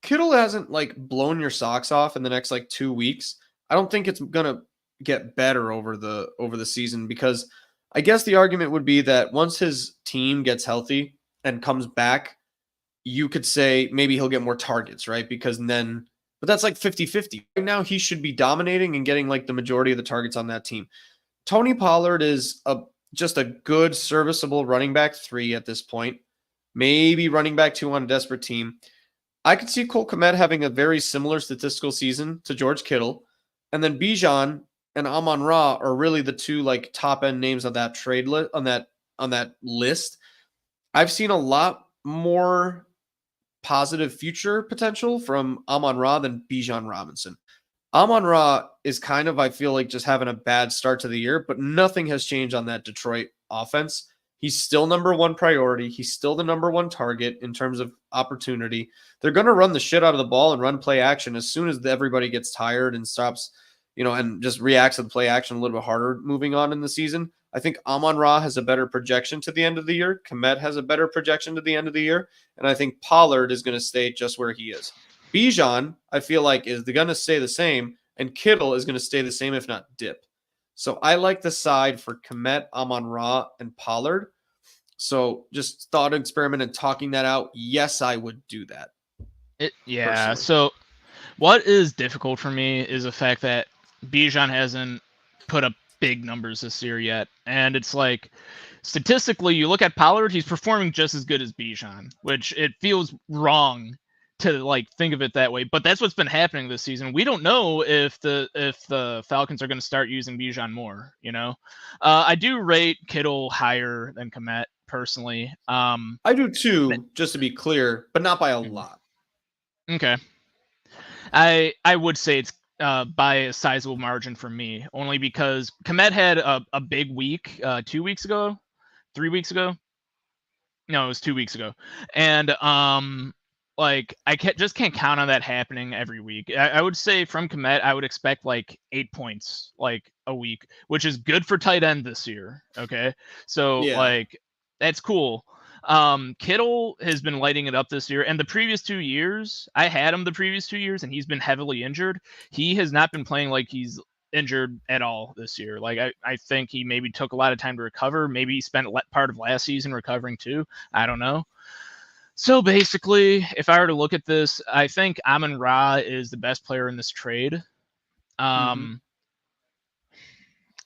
Kittle hasn't like blown your socks off in the next like 2 weeks, I don't think it's gonna get better over the season, because I guess the argument would be that once his team gets healthy and comes back, you could say maybe he'll get more targets, right? Because then, but that's like 50-50. Right now, he should be dominating and getting like the majority of the targets on that team. Tony Pollard is just a good, serviceable running back 3 at this point. Maybe running back 2 on a desperate team. I could see Cole Kmet having a very similar statistical season to George Kittle, and then Bijan and Amon Ra are really the two like top end names on that trade list on that list. I've seen a lot more positive future potential from Amon Ra than Bijan Robinson. Amon Ra is kind of, I feel like, just having a bad start to the year, but nothing has changed on that Detroit offense. He's still number one priority. He's still the number one target in terms of opportunity. They're going to run the shit out of the ball and run play action as soon as everybody gets tired and stops, and just reacts to the play action a little bit harder moving on in the season. I think Amon Ra has a better projection to the end of the year. Komet has a better projection to the end of the year. And I think Pollard is going to stay just where he is. Bijan, I feel like, is going to stay the same, and Kittle is going to stay the same, if not dip. So I like the side for Komet, Amon Ra, and Pollard. So just thought experiment and talking that out. Yes, I would do that. Yeah. Personally. So what is difficult for me is the fact that Bijan hasn't put up big numbers this year yet, and it's like statistically, you look at Pollard, he's performing just as good as Bijan, which it feels wrong to like think of it that way. But that's what's been happening this season. We don't know if the Falcons are going to start using Bijan more. I do rate Kittle higher than Komet personally. I do too, just to be clear, but not by a lot. Okay. I would say it's by a sizable margin for me, only because Komet had a big week 2 weeks ago, 3 weeks ago. No, it was 2 weeks ago, and like just can't count on that happening every week. I would say from Komet, I would expect like 8 points like a week, which is good for tight end this year. Okay, so Yeah. like that's cool. Kittle has been lighting it up this year, and the previous 2 years, I had him the previous 2 years, and he's been heavily injured. He has not been playing like he's injured at all this year. Like I think he maybe took a lot of time to recover. Maybe he spent part of last season recovering too. I don't know. So basically, if I were to look at this, I think Amon Ra is the best player in this trade. Mm-hmm. Um,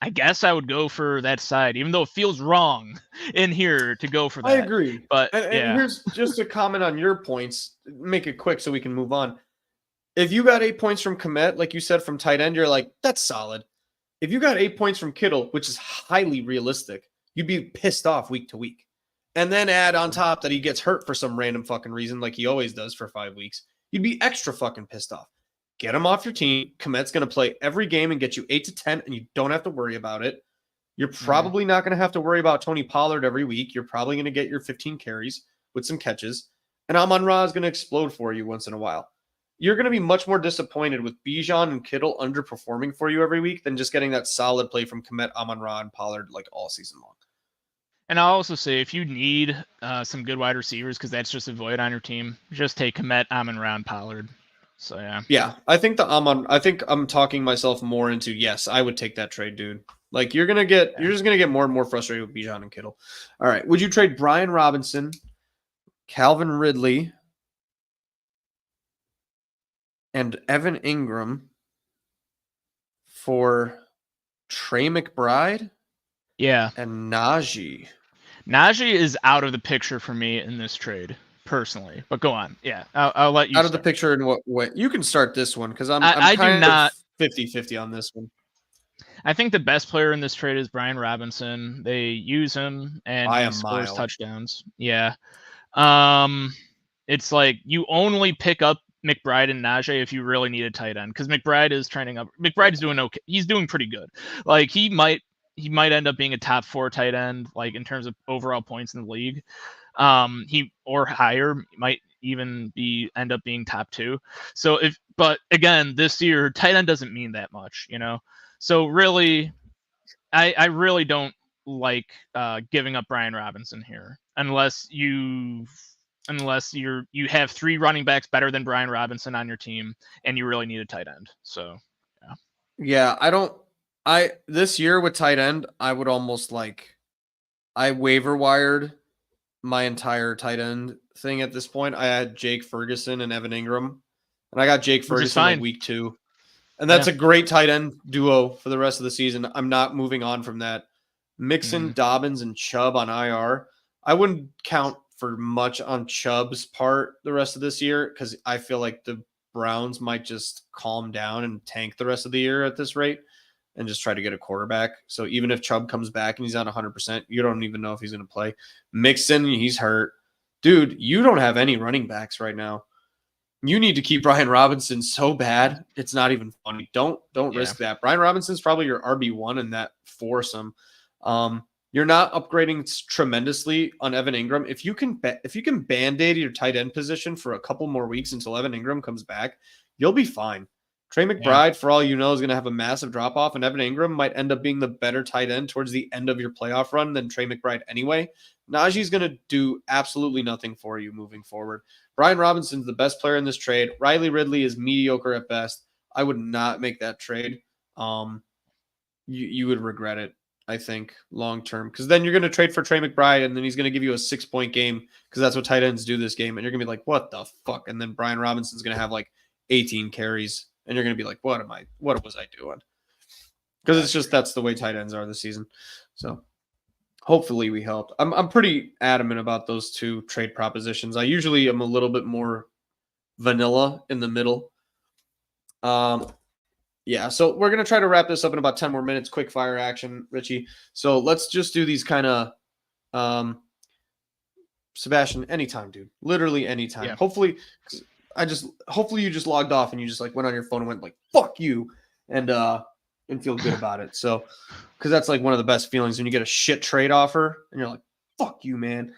I guess I would go for that side, even though it feels wrong in here to go for I that. agree. But And yeah, here's just a comment on your points. Make it quick so we can move on. If you got 8 points from Komet, like you said, from tight end, you're like, that's solid. If you got 8 points from Kittle, which is highly realistic, you'd be pissed off week to week. And then add on top that he gets hurt for some random fucking reason, like he always does for 5 weeks. You'd be extra fucking pissed off. Get him off your team. Komet's going to play every game and get you 8 to 10, and you don't have to worry about it. You're probably not going to have to worry about Tony Pollard every week. You're probably going to get your 15 carries with some catches. And Amon Ra is going to explode for you once in a while. You're going to be much more disappointed with Bijan and Kittle underperforming for you every week than just getting that solid play from Komet, Amon Ra, and Pollard like all season long. and I'll also say if you need some good wide receivers, because that's just a void on your team, just take Komet, Amon Ra, and Pollard. So yeah. Yeah, I think I'm talking myself more into yes, I would take that trade, dude. Like you're just gonna get more and more frustrated with Bijan and Kittle. All right, would you trade Brian Robinson, Calvin Ridley, and Evan Ingram for Trey McBride Yeah. and Najee. Najee is out of the picture for me in this trade, personally. But go on. Yeah, I'll let you Out of the start. picture in what way? You can start this one because I'm I do kind of not. 50-50 on this one. I think the best player in this trade is Brian Robinson. They use him and By he a scores mile. touchdowns. Yeah. Um, it's like you only pick up McBride and Najee if you really need a tight end because McBride is trending up. McBride's doing okay. He's doing pretty good. Like he might end up being a top 4 tight end like in terms of overall points in the league. He or higher might even end up being top 2. So but again, this year tight end doesn't mean that much, you know. So really, I really don't like giving up Brian Robinson here unless you have 3 running backs better than Brian Robinson on your team and you really need a tight end. So yeah. Yeah, this year with tight end, I would almost I waiver wired my entire tight end thing at this point. I had Jake Ferguson and Evan Ingram, and I got Jake Which is Ferguson fine. week 2. And Yeah. that's a great tight end duo for the rest of the season. I'm not moving on from that. Mixon, Dobbins, and Chubb on IR. I wouldn't count for much on Chubb's part the rest of this year because I feel like the Browns might just calm down and tank the rest of the year at this rate and just try to get a quarterback. So even if Chubb comes back and he's not 100%, you don't even know if he's going to play. Mixon, he's hurt. Dude, you don't have any running backs right now. You need to keep Brian Robinson so bad. It's not even funny. Don't risk that. Brian Robinson's probably your RB1 in that foursome. You're not upgrading tremendously on Evan Ingram. If you can band-aid your tight end position for a couple more weeks until Evan Ingram comes back, you'll be fine. Trey McBride, for all you know, is going to have a massive drop-off, and Evan Ingram might end up being the better tight end towards the end of your playoff run than Trey McBride anyway. Najee's going to do absolutely nothing for you moving forward. Brian Robinson's the best player in this trade. Riley Ridley is mediocre at best. I would not make that trade. You would regret it, I think, long term, because then you're going to trade for Trey McBride, and then he's going to give you a 6-point game because that's what tight ends do this game, and you're going to be like, what the fuck? And then Brian Robinson's going to have like 18 carries, and you're going to be like, what was I doing? Because it's just that's the way tight ends are this season. So hopefully we helped. I'm pretty adamant about those 2 trade propositions. I usually am a little bit more vanilla in the middle. Yeah, so we're going to try to wrap this up in about 10 more minutes. Quick fire action, Richie. So let's just do these kind of Sebastian, anytime, dude. Literally anytime. Yeah. Hopefully you just logged off and you just like went on your phone and went like, fuck you, and feel good about it. So, because that's like one of the best feelings when you get a shit trade offer and you're like, fuck you, man.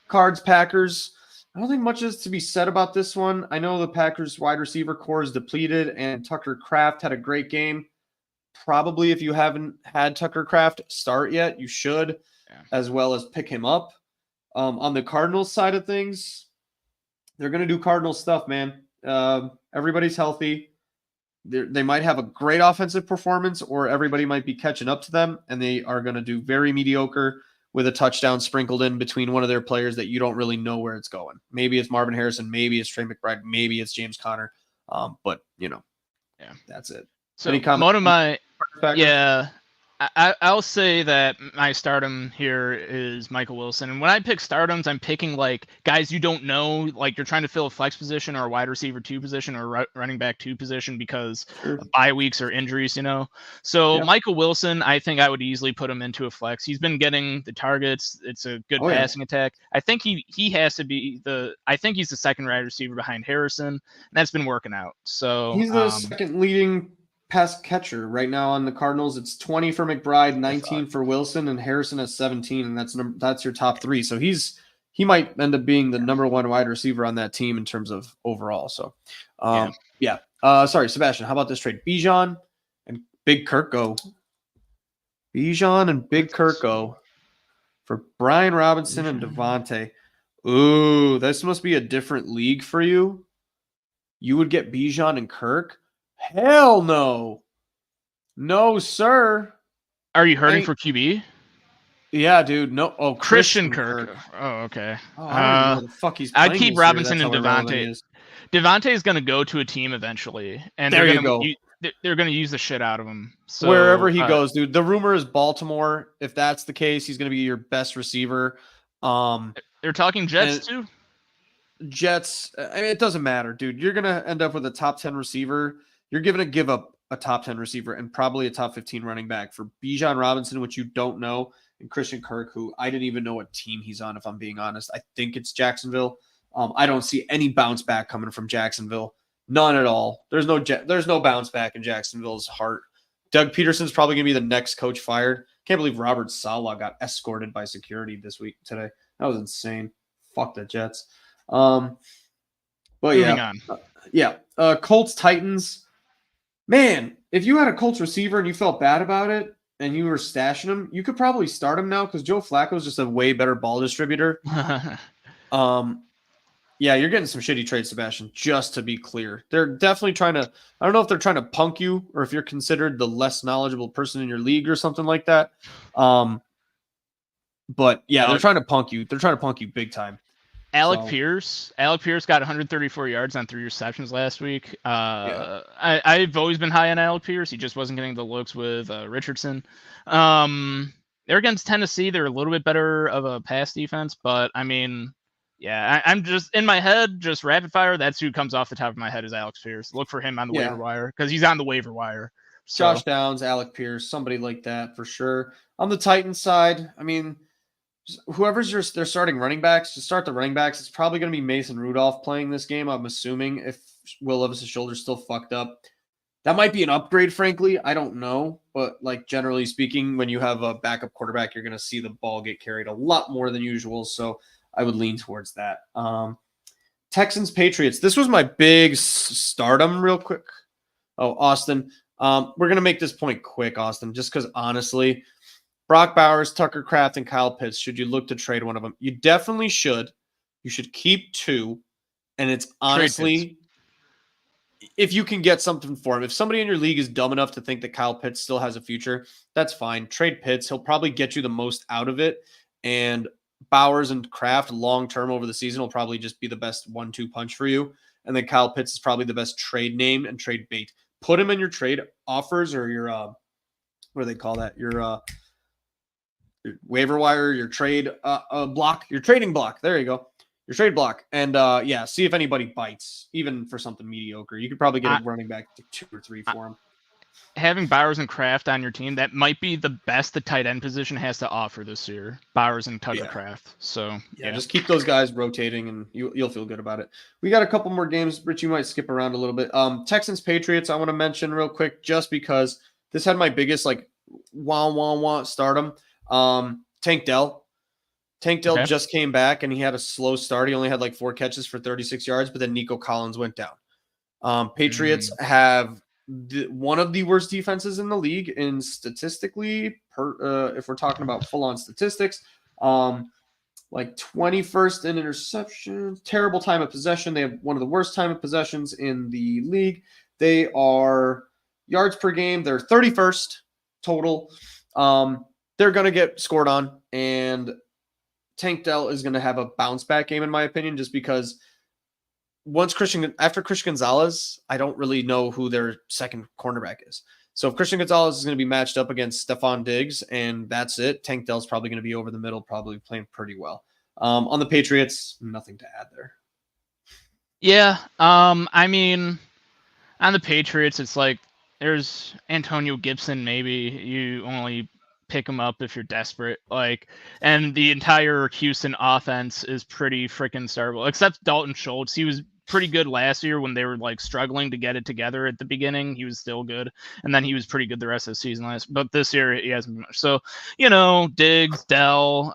Cards, Packers. I don't think much is to be said about this one. I know the Packers wide receiver core is depleted, and Tucker Kraft had a great game. Probably if you haven't had Tucker Kraft start yet, you should, as well as pick him up. On the Cardinals side of things, they're going to do Cardinals stuff, man. Everybody's healthy. They might have a great offensive performance, or everybody might be catching up to them, and they are going to do very mediocre with a touchdown sprinkled in between one of their players that you don't really know where it's going. Maybe it's Marvin Harrison, maybe it's Trey McBride, maybe it's James Conner. But that's it. So any comments? one of my I'll say that my stardom here is Michael Wilson. And when I pick stardoms, I'm picking like guys you don't know, like you're trying to fill a flex position or a wide receiver 2 position or running back 2 position because of bye weeks or injuries, you know. So Michael Wilson, I think I would easily put him into a flex. He's been getting the targets. It's a good passing attack. I think he has to be I think he's the second wide receiver behind Harrison, and that's been working out. So he's the second leading pass catcher right now on the Cardinals. It's 20 for McBride, 19 for Wilson, and Harrison has 17, and that's your top 3. So he might end up being the number 1 wide receiver on that team in terms of overall. So sorry, Sebastian, how about this trade? Bijan and Big Kirk go. Bijan and Big Kirk go for Brian Robinson and Devontae. Ooh, this must be a different league for you. You would get Bijan and Kirk? Hell no. No, sir. Are you hurting for QB? Yeah, dude. No. Oh, Christian Christian Kirk. Kirk. Oh, okay. Oh, I don't even know what the fuck he's I'd playing keep this year. Robinson That's and how irrelevant he Devontae. is. Devontae's going to go to a team eventually, and There you go. they're going to use the shit out of him. Wherever So he goes, dude. The rumor is Baltimore. If that's the case, he's going to be your best receiver. They're talking Jets And too. Jets. I mean, it doesn't matter, dude. You're going to end up with a top 10 receiver. You're going to give up a top 10 receiver and probably a top 15 running back for Bijan Robinson, which you don't know, and Christian Kirk, who I didn't even know what team he's on, if I'm being honest. I think it's Jacksonville. I don't see any bounce back coming from Jacksonville. None at all. There's no bounce back in Jacksonville's heart. Doug Peterson's probably going to be the next coach fired. Can't believe Robert Saleh got escorted by security today. That was insane. Fuck the Jets. But Moving on. Colts Titans. Man, if you had a Colts receiver and you felt bad about it and you were stashing him, you could probably start him now because Joe Flacco is just a way better ball distributor. Yeah, you're getting some shitty trades, Sebastian, just to be clear. They're definitely trying to – I don't know if they're trying to punk you or if you're considered the less knowledgeable person in your league or something like that. But, yeah, they're trying to punk you. They're trying to punk you big time. Alec Pierce got 134 yards on 3 receptions last week. I've always been high on Alec Pierce. He just wasn't getting the looks with Richardson. They're against Tennessee. They're a little bit better of a pass defense, but I mean, yeah, I'm just in my head, just rapid fire. That's who comes off the top of my head is Alex Pierce. Look for him on the waiver wire because he's on the waiver wire. So. Josh Downs, Alec Pierce, somebody like that for sure. On the Titans side, I mean, whoever's their starting running backs, to start the running backs, it's probably going to be Mason Rudolph playing this game, I'm assuming, if Will Levis's shoulder's still fucked up. That might be an upgrade, frankly. I don't know. But, like, generally speaking, when you have a backup quarterback, you're going to see the ball get carried a lot more than usual. So I would lean towards that. Texans, Patriots. This was my big stardom real quick. Oh, Austin. We're going to make this point quick, Austin, just because, honestly, Brock Bowers, Tucker Kraft, and Kyle Pitts, should you look to trade one of them? You definitely should. You should keep two. And it's honestly, if you can get something for him, if somebody in your league is dumb enough to think that Kyle Pitts still has a future, that's fine. Trade Pitts. He'll probably get you the most out of it. And Bowers and Kraft long-term over the season will probably just be the best 1-2 punch for you. And then Kyle Pitts is probably the best trade name and trade bait. Put him in your trade offers or your, what do they call that? Your waiver wire, your trade block, your trading block. There you go. Your trade block. And see if anybody bites, even for something mediocre. You could probably get a running back to 2 or 3 for him. Having Bowers and Kraft on your team, that might be the best the tight end position has to offer this year. Bowers and Tucker Kraft. So just keep those guys rotating and you'll feel good about it. We got a couple more games. Rich, you might skip around a little bit. Texans Patriots, I want to mention real quick, just because this had my biggest stardom. Tank Dell just came back and he had a slow start. He only had 4 catches for 36 yards, but then Nico Collins went down. Patriots have one of the worst defenses in the league in statistically, if we're talking about full-on statistics, 21st in interceptions, terrible time of possession. They have one of the worst time of possessions in the league. They are yards per game. They're 31st total. They're going to get scored on, and Tank Dell is going to have a bounce back game, in my opinion, just because after Christian Gonzalez, I don't really know who their second cornerback is. So if Christian Gonzalez is going to be matched up against Stephon Diggs and that's it, Tank Dell's probably going to be over the middle, probably playing pretty well. On the Patriots, nothing to add there. Yeah. I mean, on the Patriots, it's there's Antonio Gibson. Maybe you only pick him up if you're desperate. And the entire Houston offense is pretty freaking starvable, except Dalton Schultz. He was pretty good last year when they were struggling to get it together at the beginning. He was still good, and then he was pretty good the rest of the season but this year he hasn't been much. So Diggs, Dell,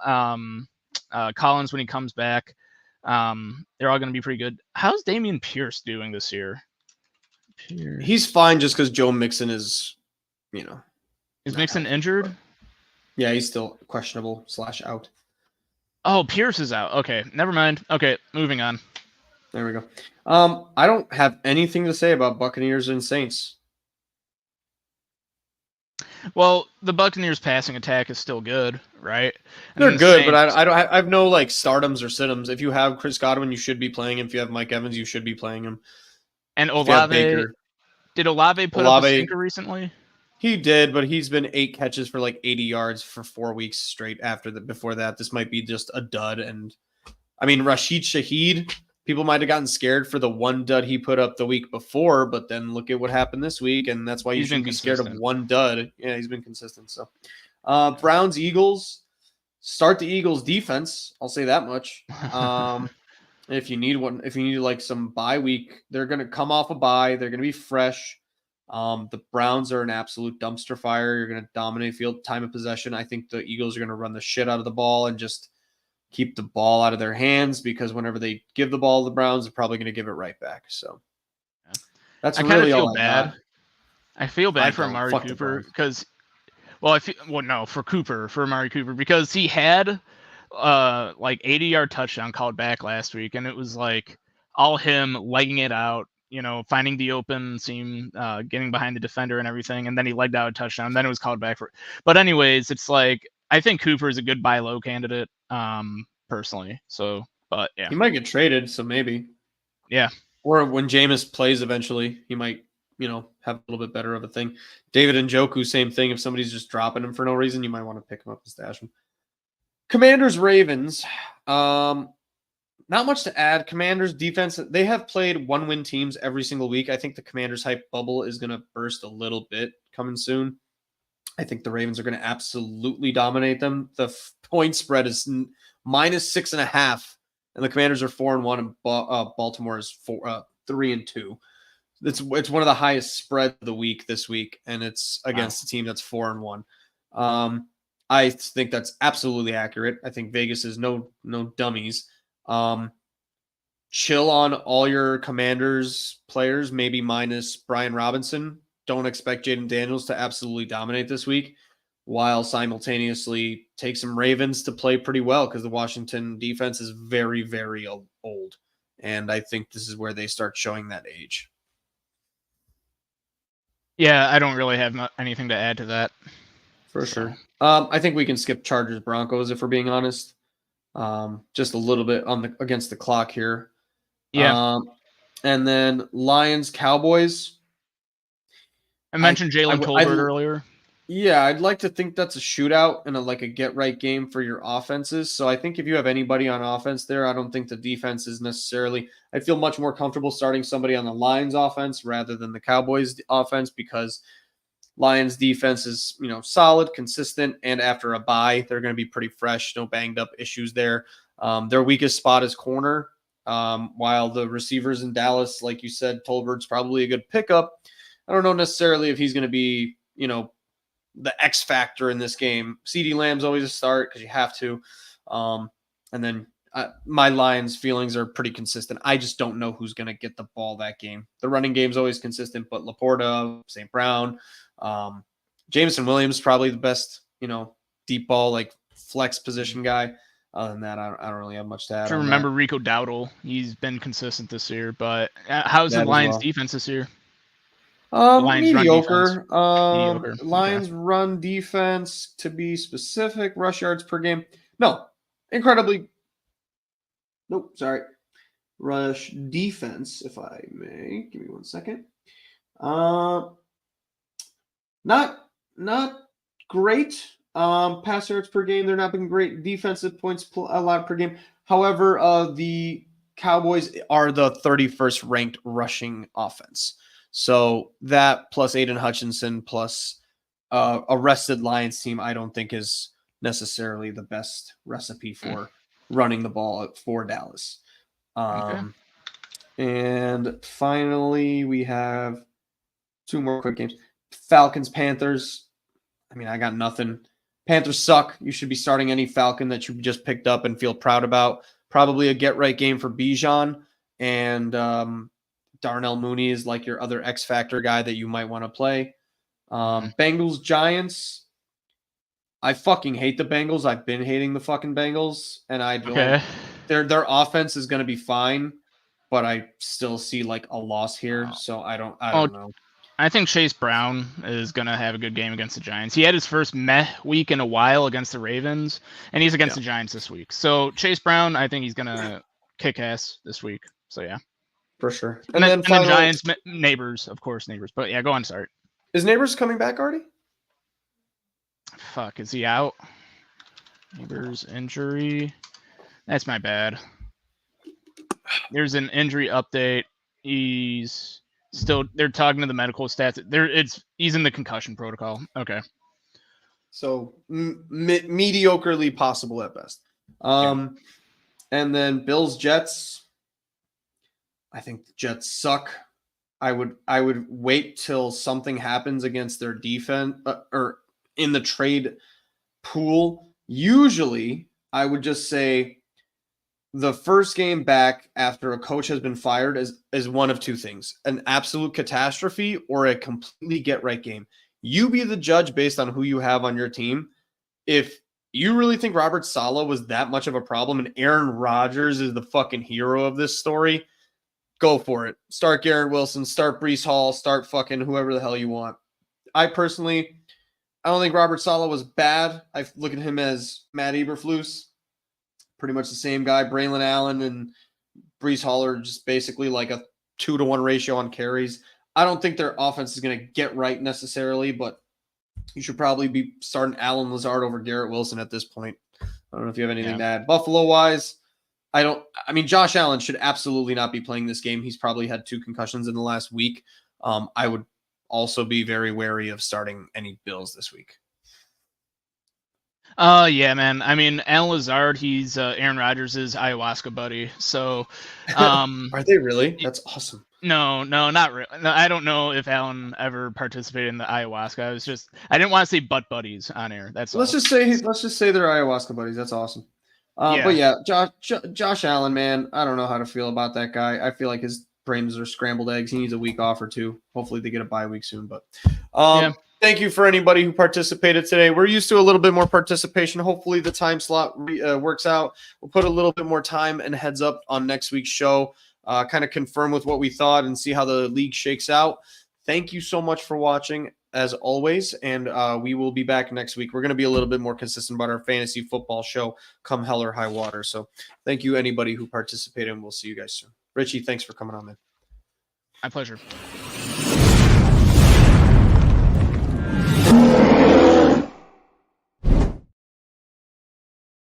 Collins when he comes back, they're all going to be pretty good. How's Dameon Pierce doing this year? He's fine, just because Joe Mixon is is Mixon injured? Yeah, he's still questionable / out. Oh, Pierce is out. Okay, never mind. Okay, moving on. There we go. I don't have anything to say about Buccaneers and Saints. Well, the Buccaneers' passing attack is still good, right? They're And the good, but Saints I don't. I have no like stardoms or situms. If you have Chris Godwin, you should be playing him. If you have Mike Evans, you should be playing him. and If you have Olave. Baker, Did Olave put up a Olave, stinker recently? he did, but he's been 8 catches for like 80 yards for 4 weeks straight. After that, before that, this might be just a dud. And I mean, Rashid Shaheed, people might have gotten scared for the one dud he put up the week before, but then look at what happened this week, and that's why you He's been shouldn't be scared of consistent. one dud. Yeah, he's been consistent. So, Browns Eagles, start the Eagles defense. I'll say that much. If you need one, if you need like some bye week, they're gonna come off a bye. They're gonna be fresh. The Browns are an absolute dumpster fire. You're gonna dominate field time of possession. I think the Eagles are gonna run the shit out of the ball and just keep the ball out of their hands because whenever they give the ball to the Browns, they're probably gonna give it right back. So that's I kind of really feel all I bad. got. I feel I bad for don't. Amari Fuck the Cooper Browns. because, well, I feel well no for Amari Cooper because he had like 80-yard touchdown called back last week, and it was like all him legging it out, finding the open seam, getting behind the defender and everything, and then he legged out a touchdown. Then it was called back for. But anyways, it's like I think Cooper is a good buy low candidate, personally. So, but yeah, He might get traded, so maybe. yeah, Or when Jameis plays eventually, he might, have a little bit better of a thing. David Njoku, same thing. If somebody's just dropping him for no reason, you might want to pick him up and stash him. Commanders Ravens. Not much to add. Commanders defense, they have played 1-win teams every single week. I think the Commanders hype bubble is going to burst a little bit coming soon. I think the Ravens are going to absolutely dominate them. The point spread is minus 6.5, and the Commanders are 4-1, and Baltimore is 3-2. It's one of the highest spreads of the week this week, and it's against a team that's 4-1. I think that's absolutely accurate. I think Vegas is no dummies. Chill on all your Commanders players, maybe minus Brian Robinson. Don't expect Jaden Daniels to absolutely dominate this week, while simultaneously take some Ravens to play pretty well because the Washington defense is very, very old. And I think this is where they start showing that age. yeah. I don't really have anything to add to that. For sure. I think we can skip Chargers Broncos if we're being honest. Just a little bit against the clock here. Yeah, And then Lions Cowboys. I mentioned Jalen Tolbert earlier. Yeah, I'd like to think that's a shootout and a get right game for your offenses. So I think if you have anybody on offense there, I don't think the defense is necessarily. I feel much more comfortable starting somebody on the Lions offense rather than the Cowboys offense because Lions defense is, solid, consistent, and after a bye, they're going to be pretty fresh. No banged up issues there. Their weakest spot is corner, while the receivers in Dallas, like you said, Tolbert's probably a good pickup. I don't know necessarily if he's going to be, the X factor in this game. CD Lamb's always a start because you have to. And then my Lions feelings are pretty consistent. I just don't know who's going to get the ball that game. The running game's always consistent, but Laporta, St. Brown, Jameson Williams probably the best, deep ball like flex position guy. Other than that, I don't really have much to add. To On remember that. Rico Dowdle, he's been consistent this year. But how's the That as Lions well. defense this year? The Lions run defense, Mediocre. mediocre. Okay. Lions run defense, to be specific, rush yards per game. No, incredibly. Nope, sorry. Rush defense, if I may. Give me 1 second. Not great. Pass yards per game, they're not been great. Defensive points allowed per game. However, the Cowboys are the 31st ranked rushing offense. So that plus Aiden Hutchinson plus a rested Lions team, I don't think is necessarily the best recipe for running the ball for Dallas. Okay. And finally, we have 2 more quick games. Falcons, Panthers. I mean, I got nothing. Panthers suck. You should be starting any Falcon that you just picked up and feel proud about. Probably a get-right game for Bijan. And Darnell Mooney is like your other X-Factor guy that you might want to play. Bengals, Giants. I fucking hate the Bengals. I've been hating the fucking Bengals. And I don't. Okay. Their offense is going to be fine. But I still see like a loss here. So I don't know. I think Chase Brown is going to have a good game against the Giants. He had his first meh week in a while against the Ravens, and he's against the Giants this week. So Chase Brown, I think he's going to kick ass this week. So yeah. For sure. And then finally, the Giants, Neighbors, of course, Neighbors. But yeah, go on, start. Is Neighbors coming back already? Fuck, is he out? Neighbors injury. That's my bad. There's an injury update. He's still. They're talking to the medical stats. He's in the concussion protocol. Okay. So mediocrely possible at best. And then Bills Jets. I think the Jets suck. I would wait till something happens against their defense or in the trade pool. Usually, I would just say the first game back after a coach has been fired is one of two things: an absolute catastrophe or a completely get right game. You be the judge based on who you have on your team. If you really think Robert Saleh was that much of a problem and Aaron Rodgers is the fucking hero of this story, go for it. Start Garrett Wilson, start Breece Hall, start fucking whoever the hell you want. I don't think Robert Saleh was bad. I look at him as Matt Eberflus, pretty much the same guy. Braylon Allen and Breece Hall are just basically like a 2-to-1 ratio on carries. I don't think their offense is going to get right necessarily, but you should probably be starting Allen Lazard over Garrett Wilson at this point. I don't know if you have anything to add. Buffalo-wise, Josh Allen should absolutely not be playing this game. He's probably had 2 concussions in the last week. I would also be very wary of starting any Bills this week. Yeah, man. I mean, Alan Lazard, he's Aaron Rodgers' ayahuasca buddy. So, are they really? That's awesome. No, not really. No, I don't know if Alan ever participated in the ayahuasca. I didn't want to say butt buddies on air. Let's just say they're ayahuasca buddies. That's awesome. But yeah, Josh Allen, man, I don't know how to feel about that guy. I feel like his brains are scrambled eggs. He needs a week off or 2. Hopefully they get a bye week soon. But thank you for anybody who participated today. We're used to a little bit more participation. Hopefully the time slot works out. We'll put a little bit more time and heads up on next week's show, kind of confirm with what we thought and see how the league shakes out. Thank you so much for watching, as always, and we will be back next week. We're going to be a little bit more consistent about our fantasy football show come hell or high water. So thank you, anybody who participated, and we'll see you guys soon. Richie, thanks for coming on, man. My pleasure.